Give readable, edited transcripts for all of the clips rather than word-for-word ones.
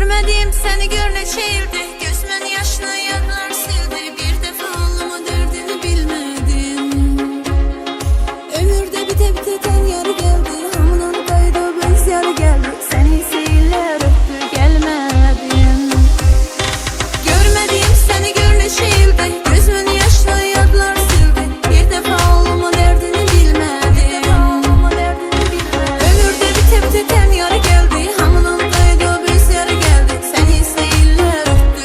Görmediğim seni gör neçə ildir, gözümün yaşını yadlar sildi. Bir dəfə ağlama dərdini bilmədim. Ömürdə bitə tən yarı gəldi, hamının qayıdıb öz yarı gəldi. Səni seyirlər öpdü, gəlmədin. Görmediğim seni gör neçə ildir, gözümün yaşını yadlar sildi. Bir dəfə ağlama dərdini bilmədim. Ömürdə bitə tən yarı gəldi, hamının qayıdıb öz yarı gəldi. Səni seyirlər öpdü,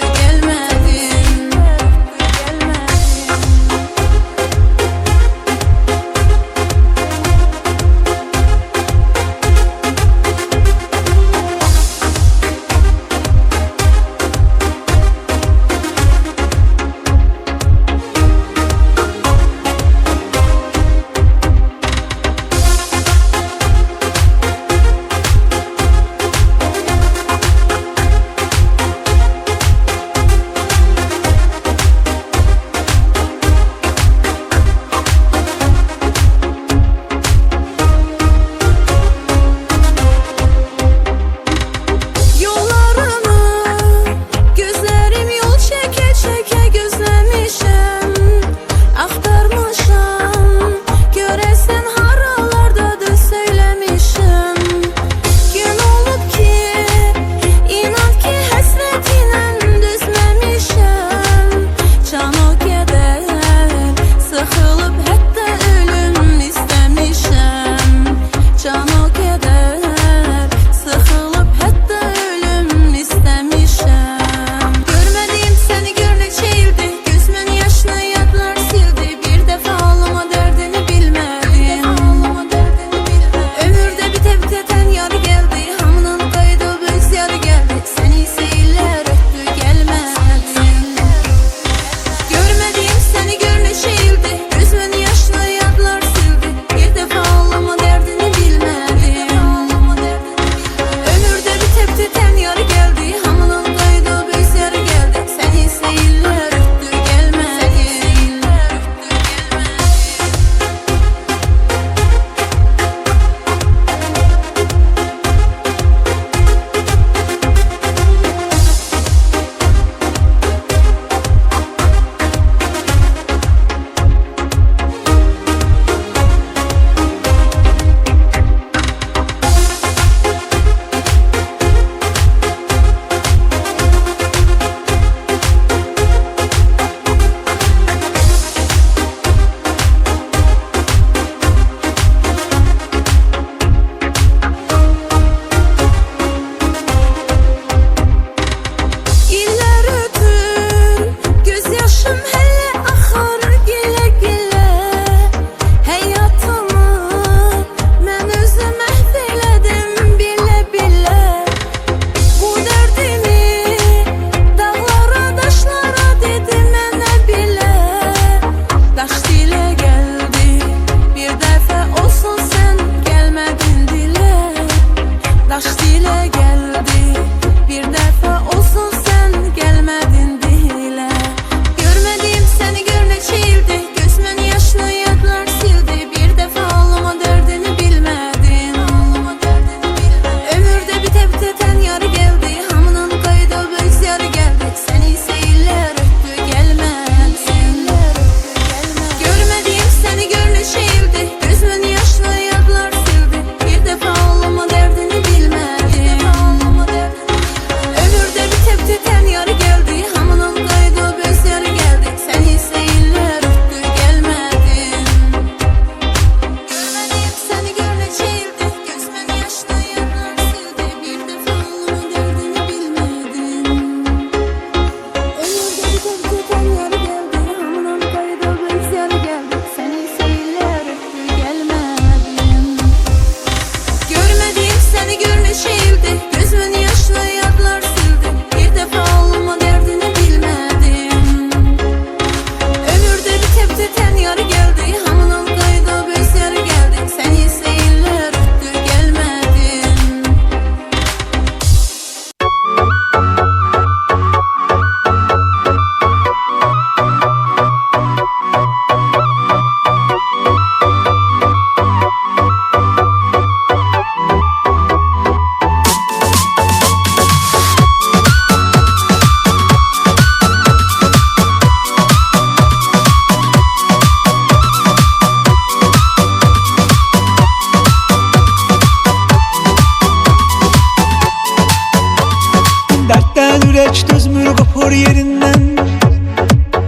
ürək dözmür qopur yerindən,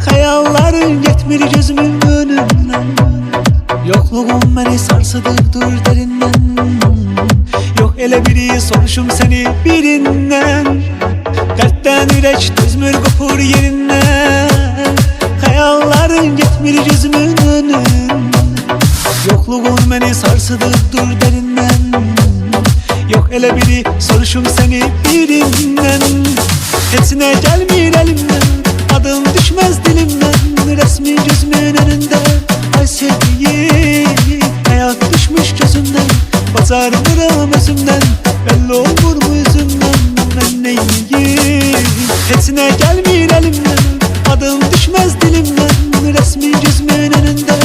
xəyalların getmir gözümün önündən. Yoxluğun məni sarsıdıqdır dərindən, yox elə biri soruşum səni birindən. Qəlbdən ürək dözmür qopur yerindən, xəyalların getmir gözümün önündən. Yoxluğun məni sarsıdıqdır dərindən, yox elə biri soruşum səni birindən. Heç nə gəlmir əlimdən, adın düşməz dilimdən, rəsmin gözümün önündə. Ay sevdiğim, həyat düşmüş gözümdən, bacarmıram özümdən, belli olmur mu üzümdən, mən neyim? Heç nə gəlmir əlimdən, adın düşməz dilimdən, rəsmin gözümün önündə.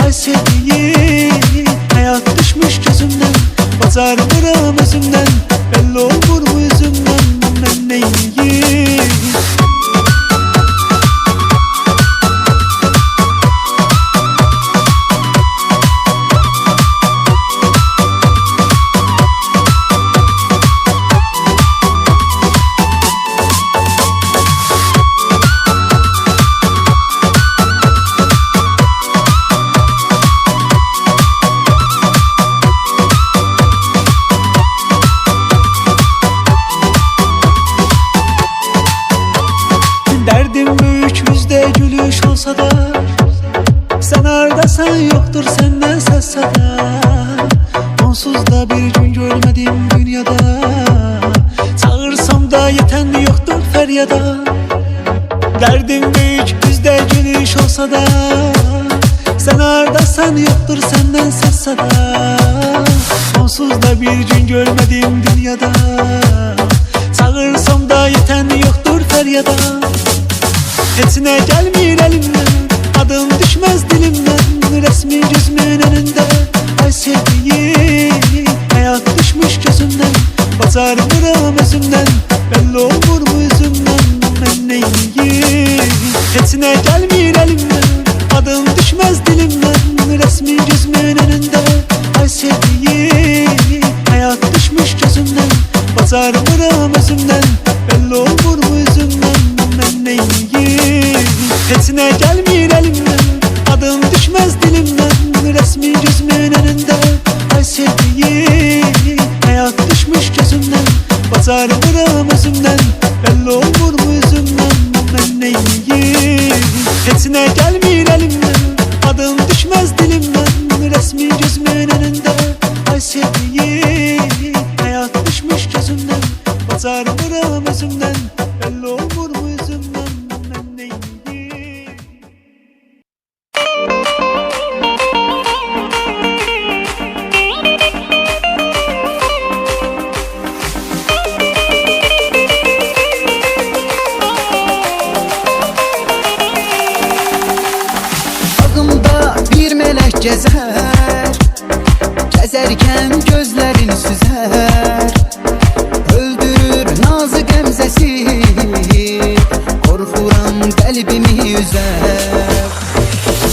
Ay sevdiğim, həyat düşmüş gözümdən, bacarmıram özümdən, belli olmur mu üzümdən, mən neyim? Derdim büyük yüzde gülüş olsa da, sen ardasan yoktur senden ses sada. Onsuz da bir gün görmedim dünyada, çağırsam da yeten yoktur feryada. Derdim büyük yüzde gülüş olsa da, sen ardasan yoktur senden ses sada. Onsuz da bir gün görmedim dünyada, çağırsam da yeten yoktur feryada. Heç nə gəlmir əlimdən, adın düşməz dilimdən, rəsmin gözümün önündə. Ay sevdiğim, həyat düşmüş gözümdən, bacarmıram özümdən, belli olmur mu üzümdən, mən neyim? Heç nə gəlmir əlimdən, adın düşməz dilimdən, rəsmin gözümün önündə. Ay sevdiğim, həyat düşmüş gözümdən, bacarmıram özümdən, belli olmur mu üzümdən, mən neyim? Heç nə gəlmir əlimdən, adın düşməz dilimdən, rəsmin gözümün önündə. Ay sevdiğim, həyat düşmüş gözümdən, bacarmıram özümdən, belli olmur mu üzümdən, mən neyim? Heç nə gəlmir əlimdən, adın düşməz dilimdən, rəsmin gözümün önündə. Ay sevdiğim, həyat düşmüş gözümdən, bacarmıram özümdən, belli olmur mu üzümdən, mən neyim? Ağımda bir melek gezer, gezerken gözlerini süzer. Öldürür nazı qəmzəsi, korkuram qəlbimi üzer.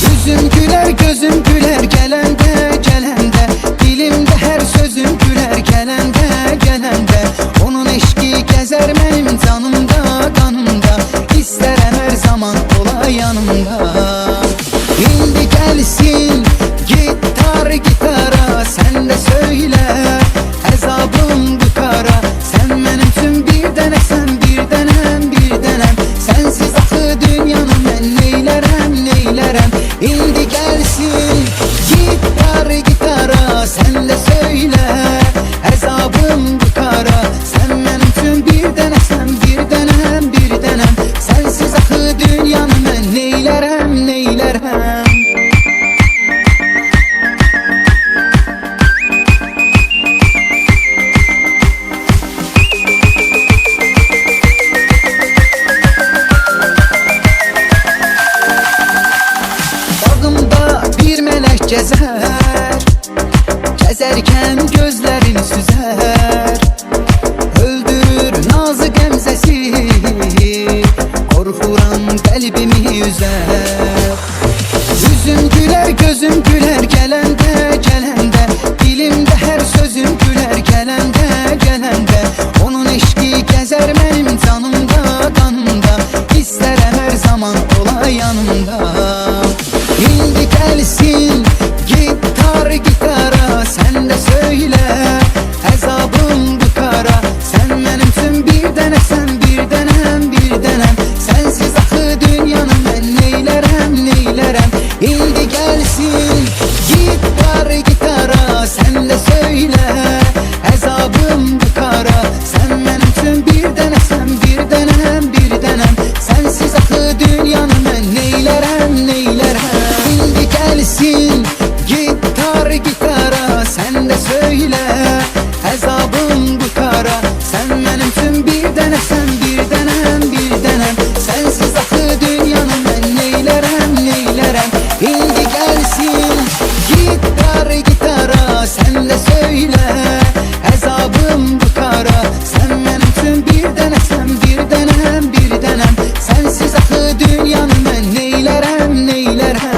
Yüzüm gülər, gözüm gülər, gələndə, gələndə. Dilimdə hər sözüm gülər, gələndə, gələndə. Onun eşqi gəzər mənim canımda, qanımda. İstərəm hər zaman ola yanımda. İndi gəlsin gitar gitara, sən də söylə əzabım bu kara. Sən mənim üçün bir dənəsən, bir dənəm, bir dənəm. Sənsiz axı dünyanı mən neylərəm, neylərəm. İndi gəlsin gitar gitara, sən də söylə əzabım bu kara. Sən mənim üçün bir dənəsən, bir dənəm, bir dənəm. Sənsiz axı dünyanı mən neylərəm, neylərəm. Gezer, gezerken gözlerini süzer. Öldürür nazı qəmzəsi, korkuram qəlbimi üzer. Yüzüm gülər, gözüm gülər, gələndə, gələndə. Dilimdə hər sözüm gülər, gələndə, gələndə. Onun eşqi gəzər mənim canımda, bir dənə sən, bir dənəm, bir dənəm. Sənsiz axı dünyanı mən neylərəm, neylərəm. İndi gəlsin gitar, gitara, sən də söylə əzabım bu kara. Sən mənim üçün bir dənə sən, bir dənəm, bir dənəm. Sənsiz axı dünyanı mən neylərəm, neylərəm.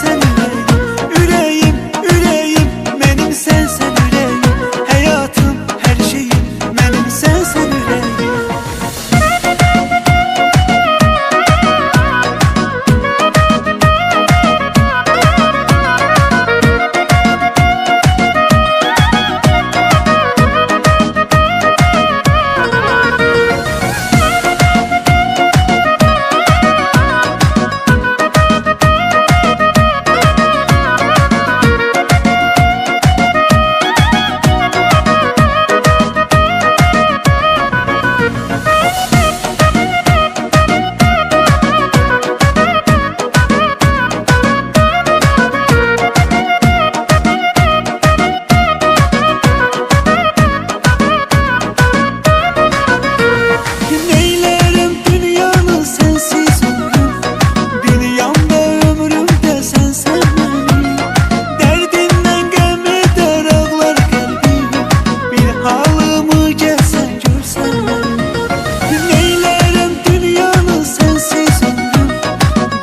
sensen ürəyim, ürəyim mənim sensen ürəyim, həyatım, hər şeyim mənim sensen ürəyim. Neylerim dünyanı sensiz ömrüm, dünyamda ömrümde sensen benim. Derdinden gem eder ağlar kalbim, bir halımı gelsen görsen benim. Neylerim dünyanı sensiz ömrüm,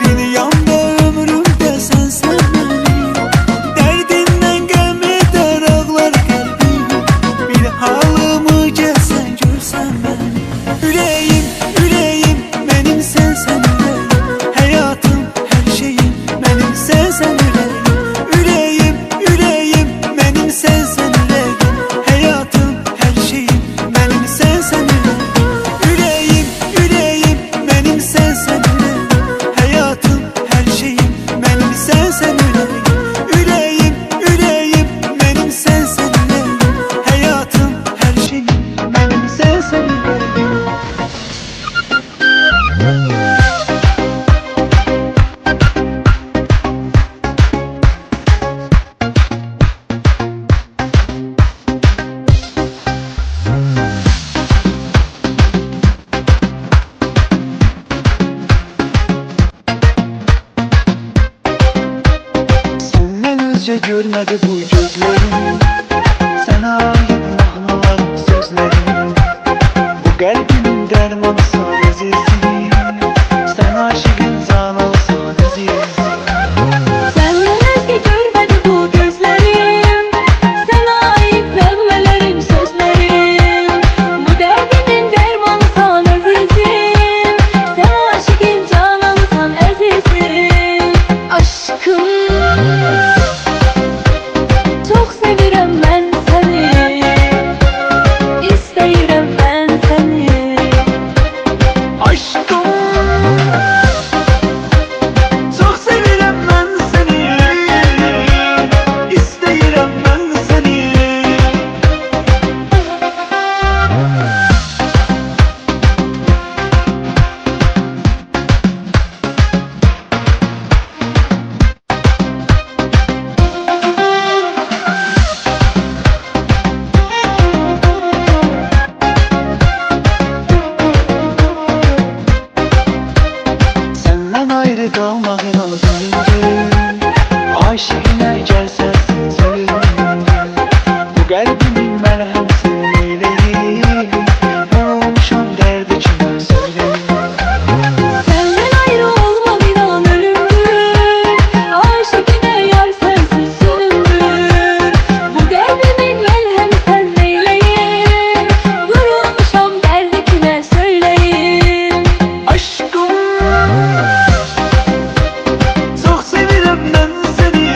dünyamda ömrümde sensen benim. Derdinden gem eder ağlar kalbim, bir halımı gelsen görsen benim. Ürəyim, ürəyim mənim sensen ürəyim, həyatım, hər şeyim mənim sensen ürəyim. Ürəyim, ürəyim mənim sensen ürəyim, həyatım, hər şeyim mənim sensen ürəyim. Ürəyim, ürəyim mənim sensen ürəyim, həyatım, hər şeyim mənim sensen ürəyim. Ürəyim, ürəyim mənim sensen ürəyim, həyatım, hər şeyim mənim sensen ürəyim. Senden özce görmedi bu gözlerim, sana ait mahnalarım sözlerim. Bu kalbimin dermanı son azizim, sen aşıkın can olsan azizim. Senden özge görmedi bu gözlerim, sana ait nəğmələrim, sözlerim. Bu derdimin dermanı san azizim, sen aşıkın canansan azizim. Aşkım, çok sevirəm mən səni, istəyirəm mən səni. Aşkım, çok sevirəm ben seni, istəyirəm ben seni. Senden ayrı kalmak en az ölümdür, aşığına gelsen sözüm. Bu kalbimin merhemsi meleği, olmuşam derdi kime söyleyeyim. Senden ayrı olmam inan ölümdür, aşıkına yar sensiz zulümdür. Bu derdimin melhemi sen neyleyim, vurulmuşam derdi kime söyleyeyim. Aşkım, çok sevirəm ben seni,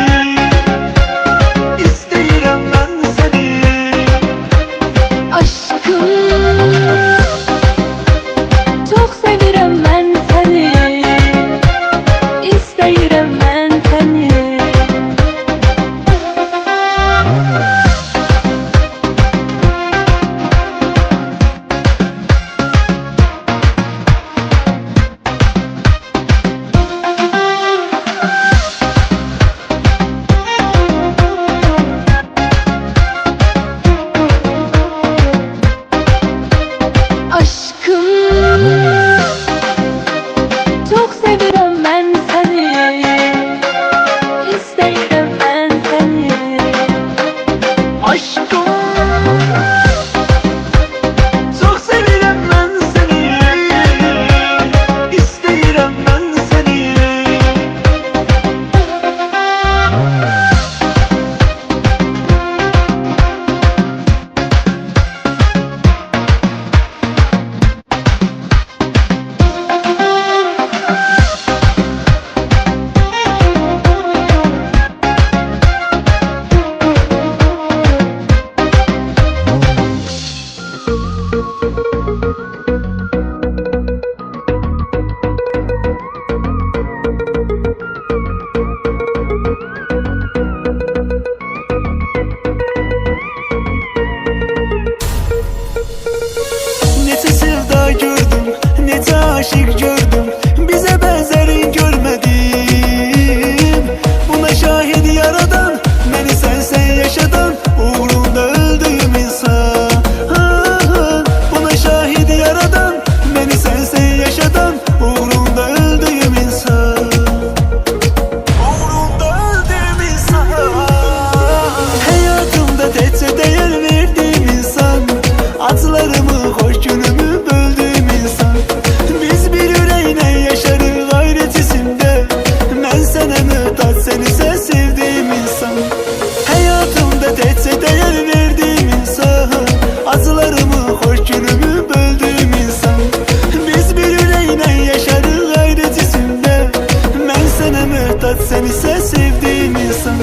kimse sevdiğim insan.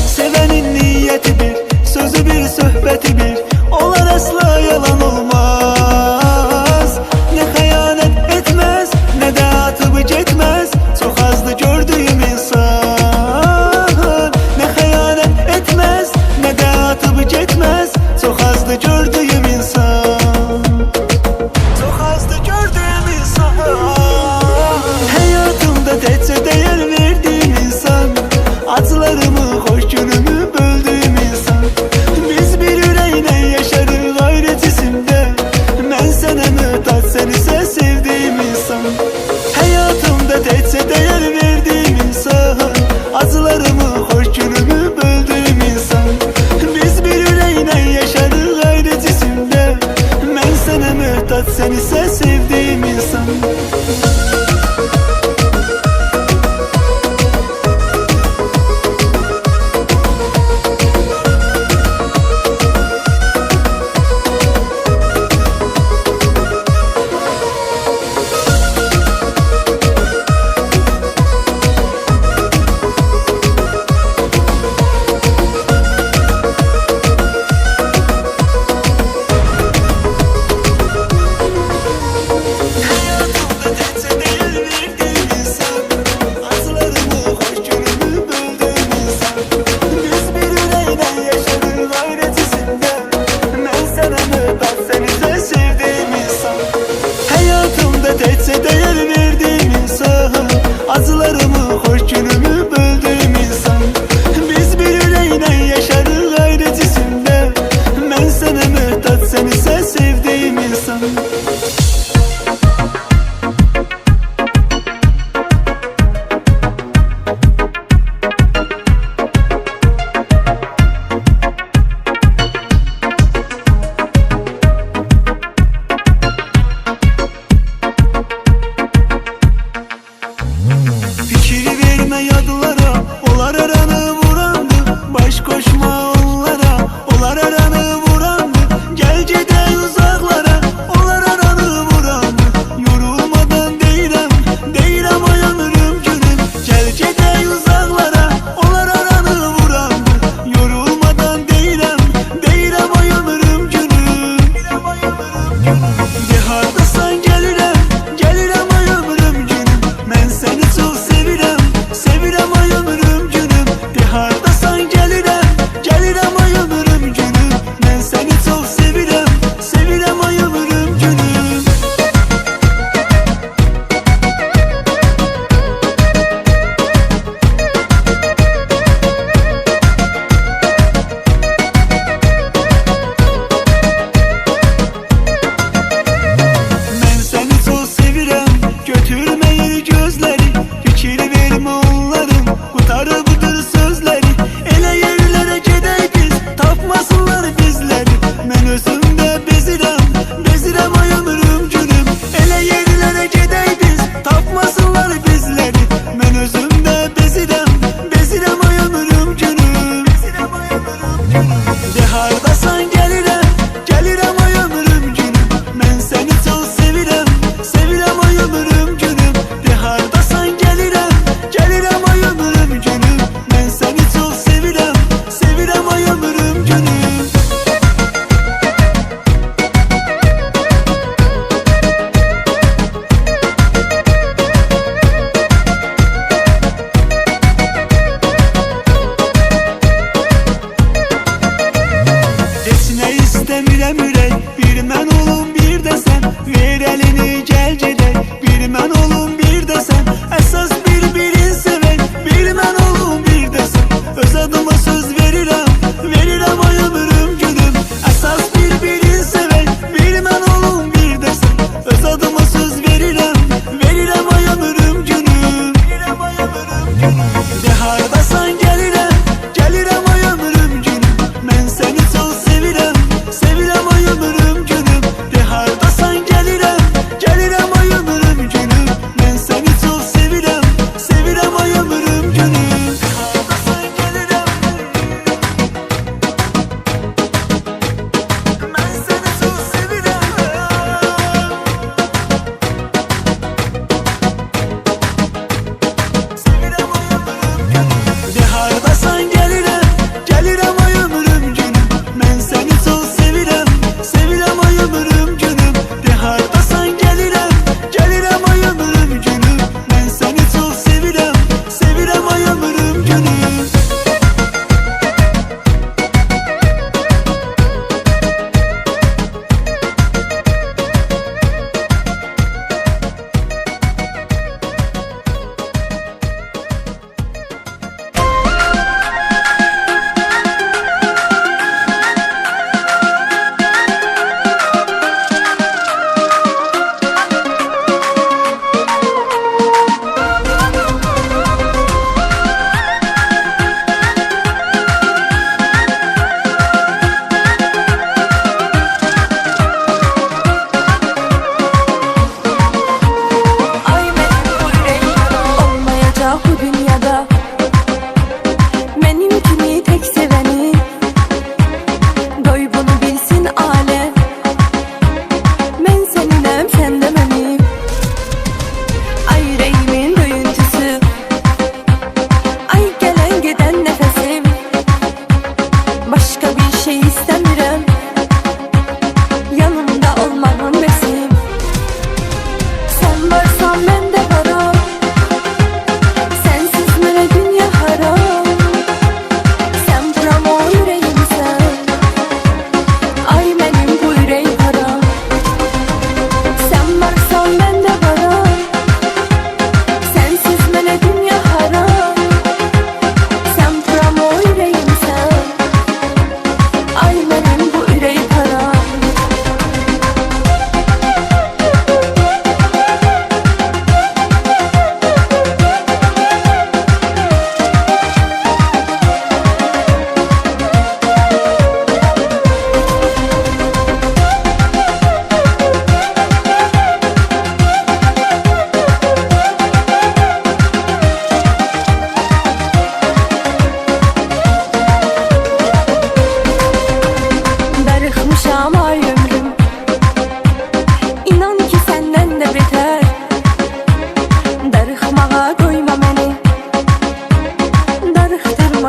Sevenin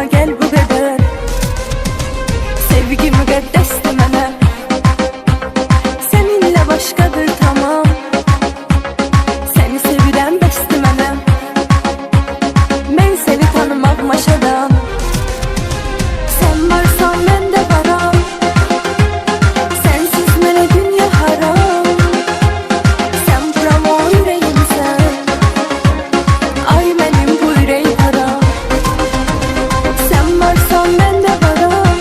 yanıma gel bu kadar. Sevgi müqəddəsdir mənə, seninle başkadır tamam. Seni sevirəm bəsdir mənə, mən seni tanımaq maşadan. Sen varsan mən də varam, sensiz mənə dünya haram. Sen buram o ürəyimsən, ay mənim bu ürək haram. Sen varsan mən də varam,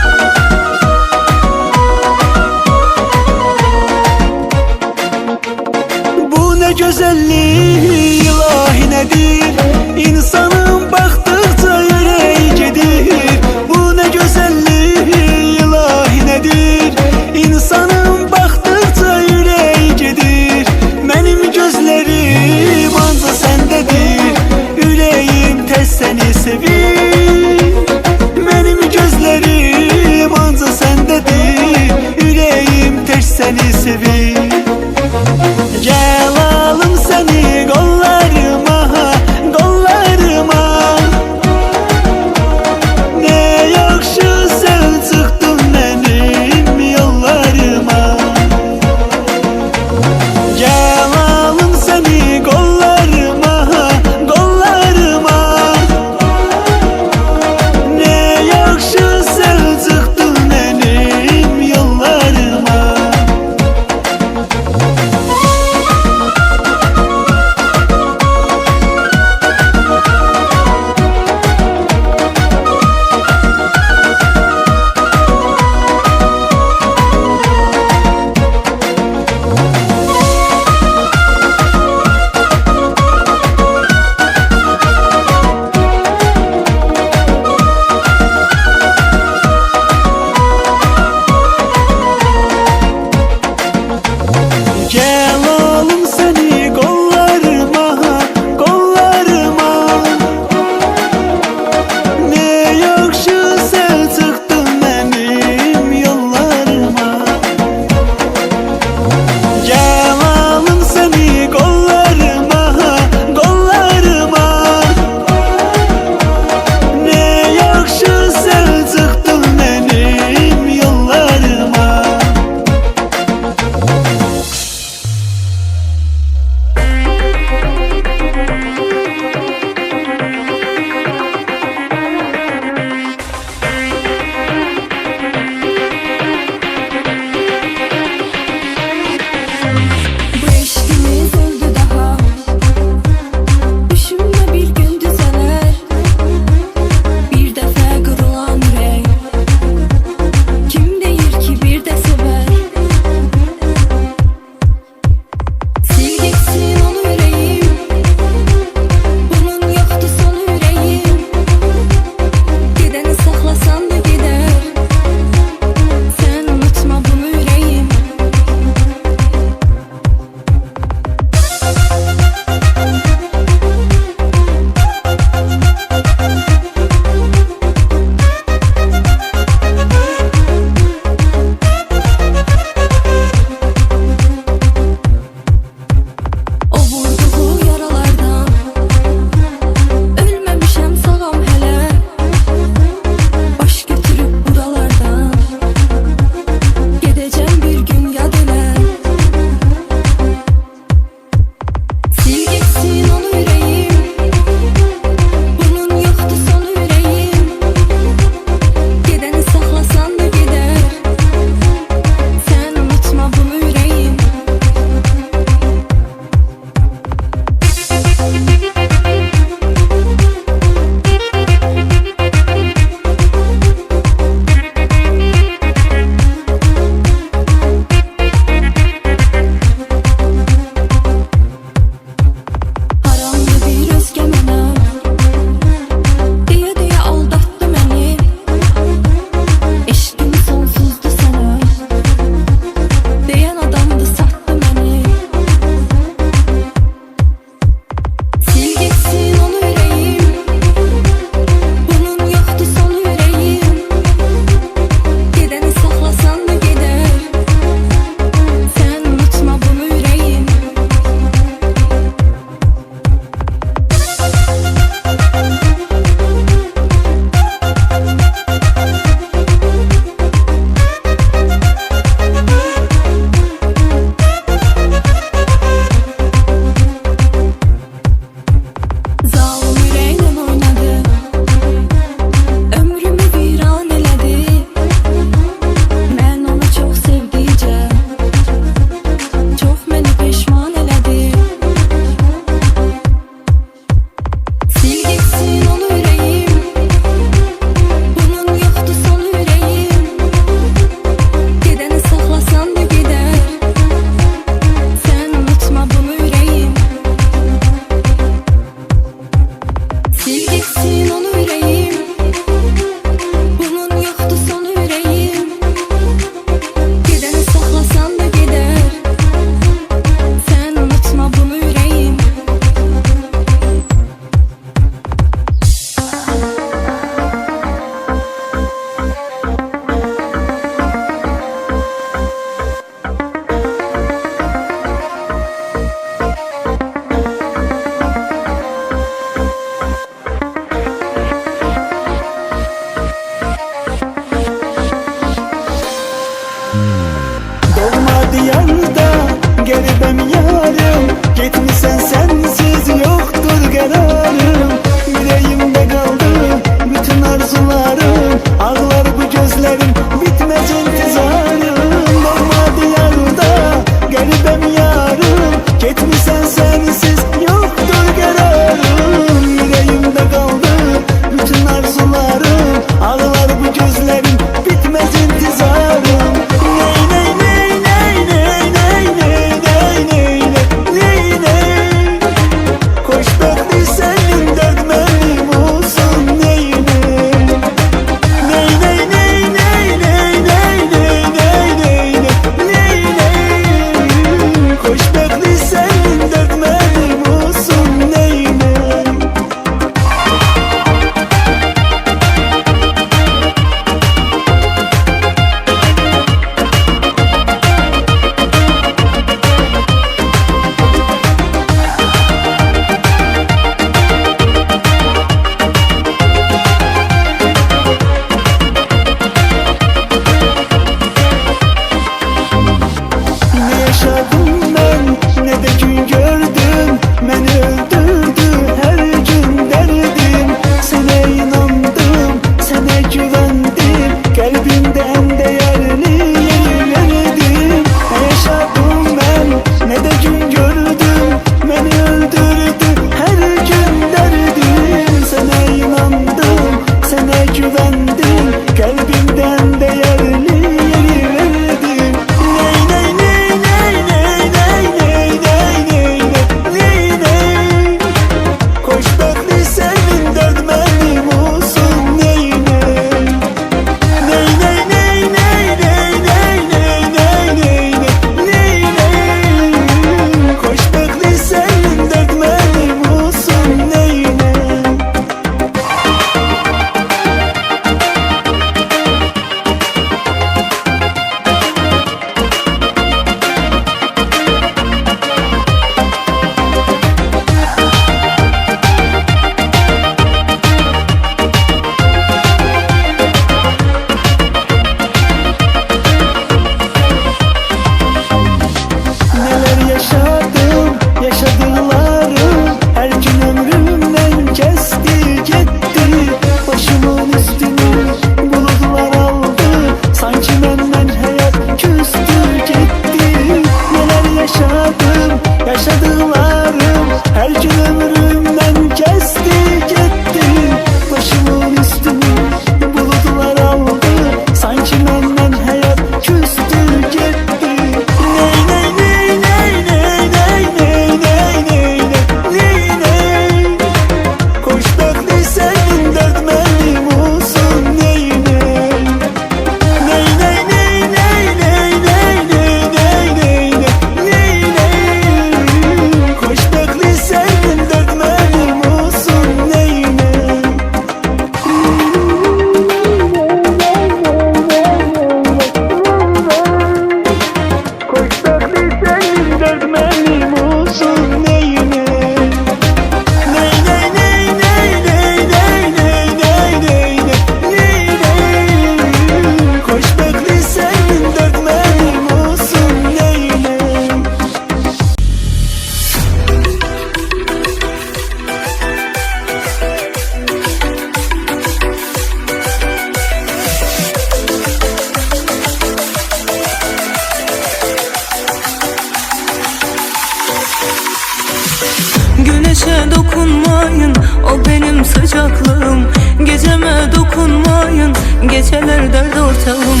o benim sıcaklığım. Geceme dokunmayın, geceler dert ortağım.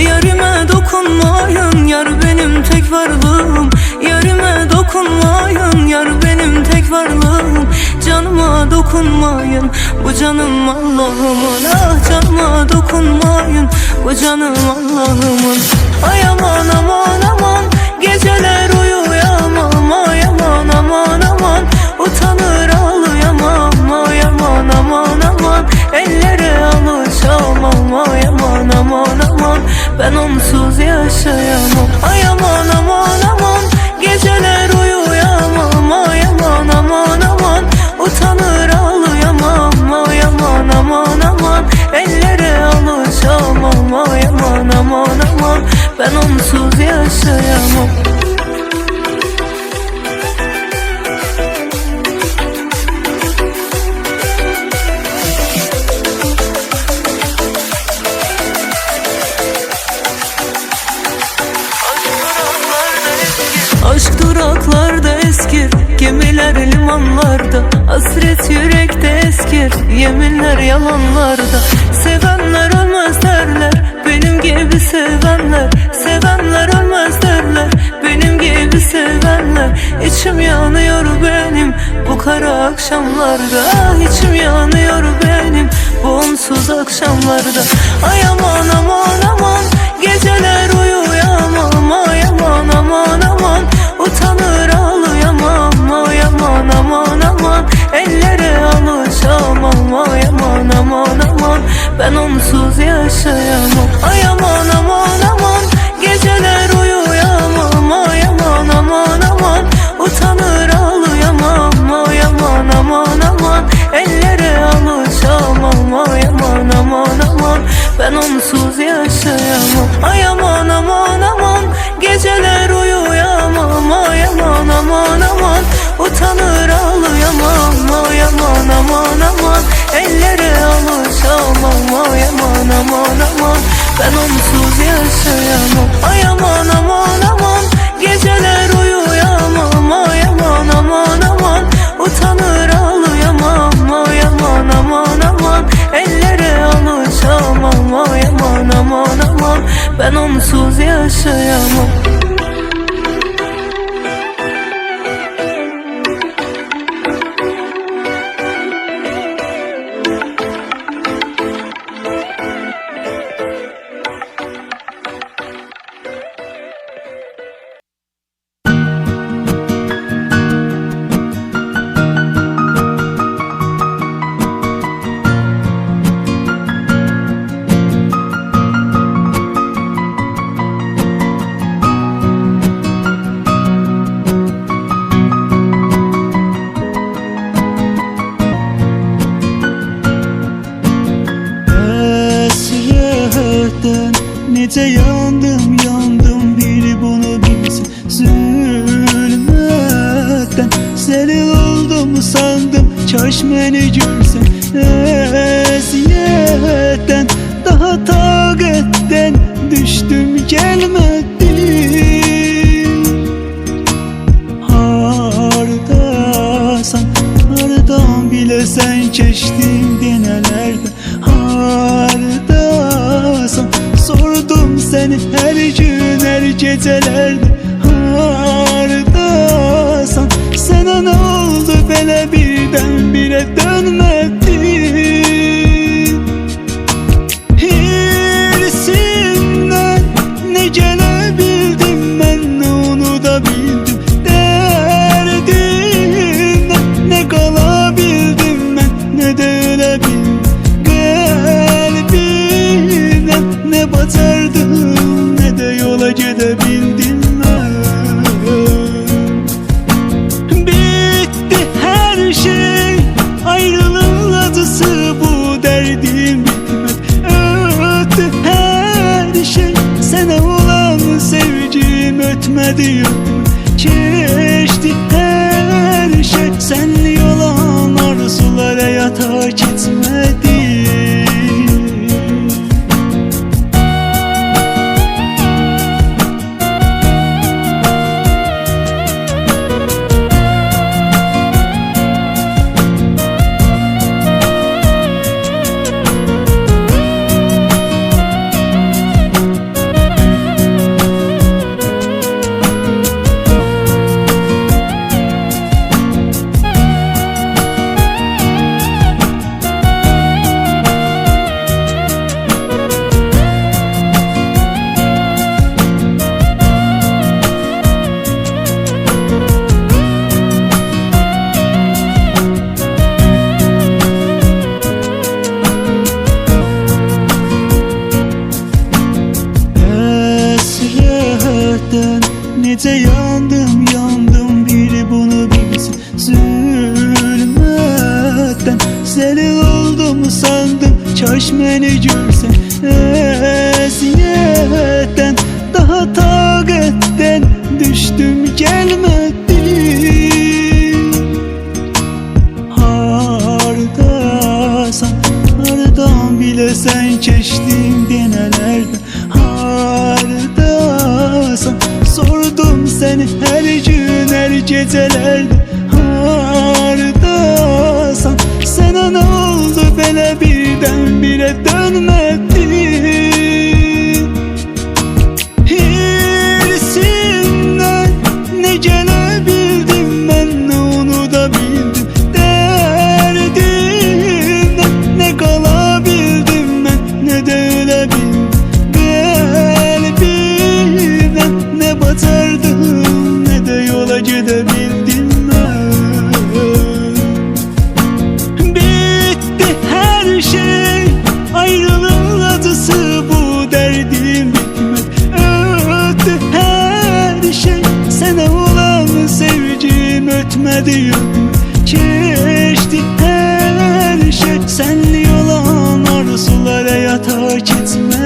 Yarime dokunmayın, yar benim tek varlığım. Yarime dokunmayın, yar benim tek varlığım. Canıma dokunmayın, bu canım Allah'ımın. Ah canıma dokunmayın, bu canım Allah'ımın. Ay aman aman aman, geceler uyuyamam. Ay aman aman aman, utanır ağlayamam. Ay aman aman aman, ellere alışamam. Ay aman aman aman, ben onsuz yaşayamam. Ay aman aman aman, geceler uyuyamam. Ay aman aman aman, utanır ağlayamam. Ay aman aman aman, ellere alışamam. Ay aman aman aman, ben onsuz yaşayamam. Aşk duraklarda eskir, gemiler limanlarda. Hasret yürekte eskir, yeminler yalanlarda. Sevenler ölmez derler, benim gibi sevenler. Sevenler ölmez derler, benim gibi sevenler. İçim yanıyor benim bu kara akşamlarda. Ah içim yanıyor benim bu onsuz akşamlarda. Ay aman aman aman, geceler uyuyamam. Ay aman aman aman, utanır ağlayamam. Ay aman aman aman, ellere alışamam. Ay aman aman aman, ben onsuz yaşayamam. Ay aman aman aman, geceler uyuyamam. Ay aman aman aman, utanır ağlayamam. Ay aman aman aman, ellere alışamam. Ay aman aman aman, ben onsuz yaşayamam. Ay aman aman aman, geceler uyuyamam. Ay aman aman aman, utanır ağlayamam. Ay aman aman aman, ellere alışamam. Ay aman aman aman, ben onsuz yaşayamam. Ay aman aman aman, geceler uyuyamam. Ay aman aman aman, utanır ağlayamam. Ay aman aman aman, ellere alışamam. Ay aman aman aman, ben onsuz yaşayamam. Nece yandım yandım, bir bunu bilsin. Zulmetten senin oldum sandım, çeşmeni gülsen. Eziyetten daha takatten düştüm gelmedi. Hardasan hardan bilesen, geçtim denelerden. Hardasan sordum seni her gün her gecelerde. Hardasan sana ne oldu böyle birden bire dönmedin? Hirsinden ne gelebildim ben, ne unutabildim. Derdinden ne kalabildim ben, ne de ölebildim. Kalbimden ne batardım, ne de yola gidebildim ben. Bitti her şey, ayrılığın acısı, bu derdim bitmez. Öttü her şey, sana olan sevgim ötmedi. Geçti her şey, senli olan arzulara yata gitmedi. gece yandım yandım, biri bunu bilsin. Zulmetten zelil oldum sandım, çeşmeni görsen eziyetten. Daha taqetten düştüm gelmedi. Hardasan, hardan bilesen keçtim denelerden. Hardasan, sordum seni her gün her gecelerde. Hardasan, sana ne oldu belə birden-birə dönmedi. Hirsinden ne gelebildim ben, ne unutabildim. Derdimden ne kalabildim ben, ne de ölebildim. Kalbimden ne batardım, ne de yola gidebildim ben. Bitti her şey, ayrılığın acısı, bu derdim bitmez. Öttü her şey, sana olan sevgim ötmedi yüreğime. Keçti her şey, senli olan arzulara yata gitmez.